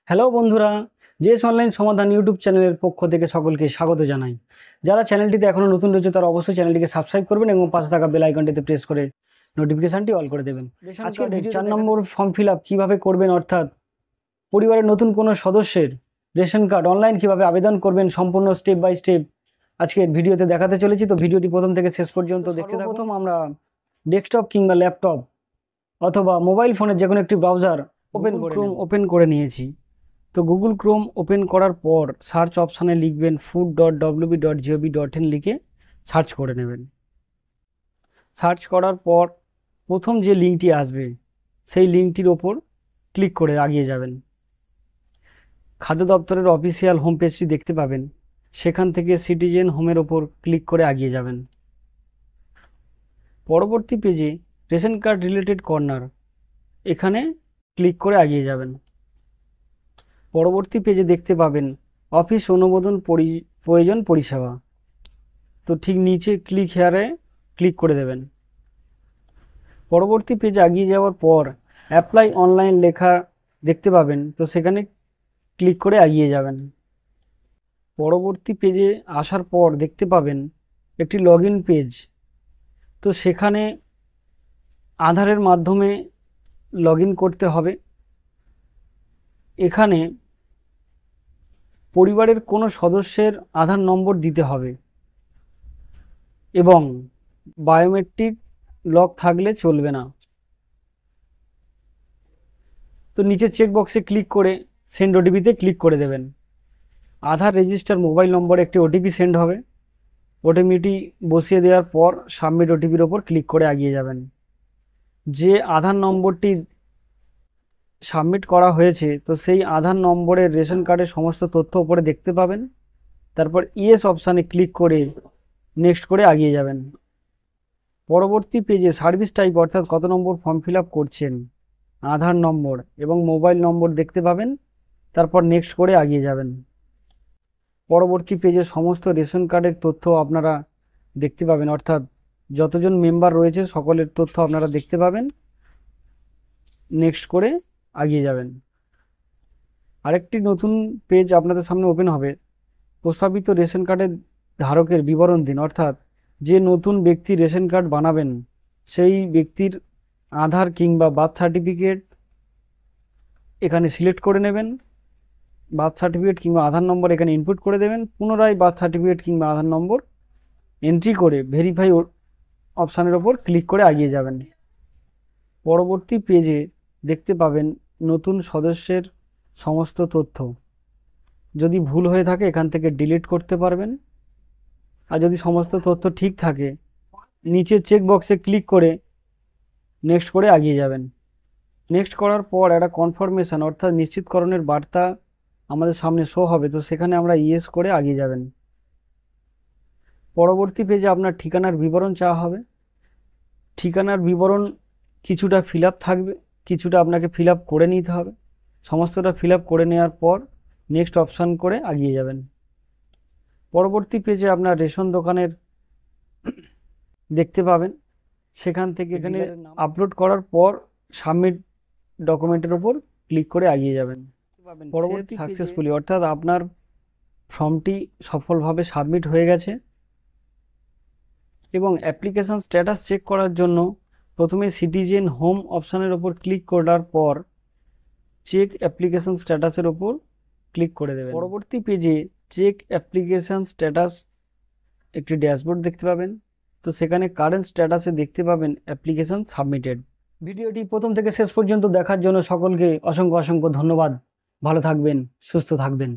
Hello বন্ধুরা, JS online সমাধান YouTube চ্যানেলের পক্ষ থেকে সকলকে স্বাগত জানাই। যারা চ্যানেলটিতে এখনও নতুন রয়েছে তারা অবশ্যই চ্যানেলটিকে সাবস্ক্রাইব করবেন এবং পাশে থাকা বেল আইকনটিতে প্রেস করে নোটিফিকেশানটি অল করে দেবেন। আজকে 4 নম্বর ফর্ম ফিল আপ কীভাবে করবেন, অর্থাৎ পরিবারের নতুন কোনো সদস্যের রেশন কার্ড অনলাইন কীভাবে আবেদন করবেন সম্পূর্ণ স্টেপ বাই স্টেপ আজকের ভিডিওতে দেখাতে চলেছি। তো ভিডিওটি প্রথম থেকে শেষ পর্যন্ত দেখতে থাকুন। প্রথম আমরা ডেস্কটপ কিংবা ল্যাপটপ অথবা মোবাইল ফোনের যে কোনো একটি ব্রাউজার ওপেন করে নিয়েছি। তো গুগল ক্রোম ওপেন করার পর সার্চ অপশানে লিখবেন food.wb.gov.in লিখে সার্চ করে নেবেন। সার্চ করার পর প্রথম যে লিঙ্কটি আসবে সেই লিঙ্কটির ওপর ক্লিক করে এগিয়ে যাবেন। খাদ্য দপ্তরের অফিসিয়াল হোম পেজটি দেখতে পাবেন, সেখান থেকে সিটিজেন হোমের ওপর ক্লিক করে এগিয়ে যাবেন। পরবর্তী পেজে রেশন কার্ড রিলেটেড কর্নার, এখানে ক্লিক করে এগিয়ে যাবেন। পরবর্তী পেজে দেখতে পাবেন অফিস অনুমোদন প্রয়োজন পরিষেবা, তো ঠিক নিচে ক্লিক হেয়ারে ক্লিক করে দেবেন। পরবর্তী পেজে এগিয়ে যাওয়ার পর অ্যাপ্লাই অনলাইন লেখা দেখতে পাবেন, তো সেখানে ক্লিক করে এগিয়ে যাবেন। পরবর্তী পেজে আসার পর দেখতে পাবেন একটি লগইন পেজ, তো সেখানে আধারের মাধ্যমে লগইন করতে হবে। এখানে পরিবারের কোনো সদস্যের আধার নম্বর দিতে হবে এবং বায়োমেট্রিক লক থাকলে চলবে না। তো নিচে চেকবক্সে ক্লিক করে সেন্ড ওটিপিতে ক্লিক করে দেবেন। আধার রেজিস্টার মোবাইল নম্বরে একটি ওটিপি সেন্ড হবে। ওটিপিটি বসিয়ে দেওয়ার পর সাবমিট ওটিপির ওপর ক্লিক করে এগিয়ে যাবেন। যে আধার নম্বরটি সাবমিট করা হয়েছে, তো সেই আধার নম্বরের রেশন কার্ডের সমস্ত তথ্য উপরে দেখতে পাবেন। তারপর ইয়েস অপশানে ক্লিক করে নেক্সট করে এগিয়ে যাবেন। পরবর্তী পেজে সার্ভিস টাইপ অর্থাৎ কত নম্বর ফর্ম ফিল আপ করছেন, আধার নম্বর এবং মোবাইল নম্বর দেখতে পাবেন। তারপর নেক্সট করে এগিয়ে যাবেন। পরবর্তী পেজে সমস্ত রেশন কার্ডের তথ্য আপনারা দেখতে পাবেন, অর্থাৎ যতজন মেম্বার রয়েছে সকলের তথ্য আপনারা দেখতে পাবেন। নেক্সট করে এগিয়ে যাবেন। আরেকটি নতুন পেজ আপনাদের সামনে ওপেন হবে। প্রস্তাবিত রেশন কার্ডের ধারকের বিবরণ দিন, অর্থাৎ যে নতুন ব্যক্তি রেশন কার্ড বানাবেন সেই ব্যক্তির আধার কিংবা বার্থ সার্টিফিকেট এখানে সিলেক্ট করে নেবেন। বার্থ সার্টিফিকেট কিংবা আধার নম্বর এখানে ইনপুট করে দেবেন। পুনরায় বার্থ সার্টিফিকেট কিংবা আধার নম্বর এন্ট্রি করে ভেরিফাই অপশানের ওপর ক্লিক করে এগিয়ে যাবেন। পরবর্তী পেজে দেখতে পাবেন নতুন সদস্যের সমস্ত তথ্য। যদি ভুল হয়ে থাকে এখান থেকে ডিলিট করতে পারবেন, আর যদি সমস্ত তথ্য ঠিক থাকে নিচে চেক বক্সে ক্লিক করে নেক্সট করে এগিয়ে যাবেন। নেক্সট করার পর একটা কনফার্মেশন অর্থাৎ নিশ্চিতকরণের বার্তা আমাদের সামনে শো হবে, তো সেখানে আমরা ইয়েস করে এগিয়ে যাবেন। পরবর্তী পেজে আপনার ঠিকানার বিবরণ চাওয়া হবে। ঠিকানার বিবরণ কিছুটা ফিল আপ থাকবে, কিছুটা আপনাকে ফিল আপ করে নিতে হবে। সমস্তটা ফিল আপ করে নেওয়ার পর নেক্সট অপশান করে এগিয়ে যাবেন। পরবর্তী পেজে আপনার রেশন দোকানের দেখতে পাবেন, সেখান থেকে এখানে আপলোড করার পর সাবমিট ডকুমেন্টের ওপর ক্লিক করে এগিয়ে যাবেন। পরবর্তী সাকসেসফুলি অর্থাৎ আপনার ফর্মটি সফলভাবে সাবমিট হয়ে গেছে। এবং অ্যাপ্লিকেশান স্ট্যাটাস চেক করার জন্য প্রথমে সিটিজেন হোম অপশানের ওপর ক্লিক করার পর চেক অ্যাপ্লিকেশান স্ট্যাটাসের ওপর ক্লিক করে দেবেন। পরবর্তী পেজে চেক অ্যাপ্লিকেশান স্ট্যাটাস একটি ড্যাশবোর্ড দেখতে পাবেন, তো সেখানে কারেন্ট স্ট্যাটাসে দেখতে পাবেন অ্যাপ্লিকেশান সাবমিটেড। ভিডিওটি প্রথম থেকে শেষ পর্যন্ত দেখার জন্য সকলকে অসংখ্য ধন্যবাদ। ভালো থাকবেন, সুস্থ থাকবেন।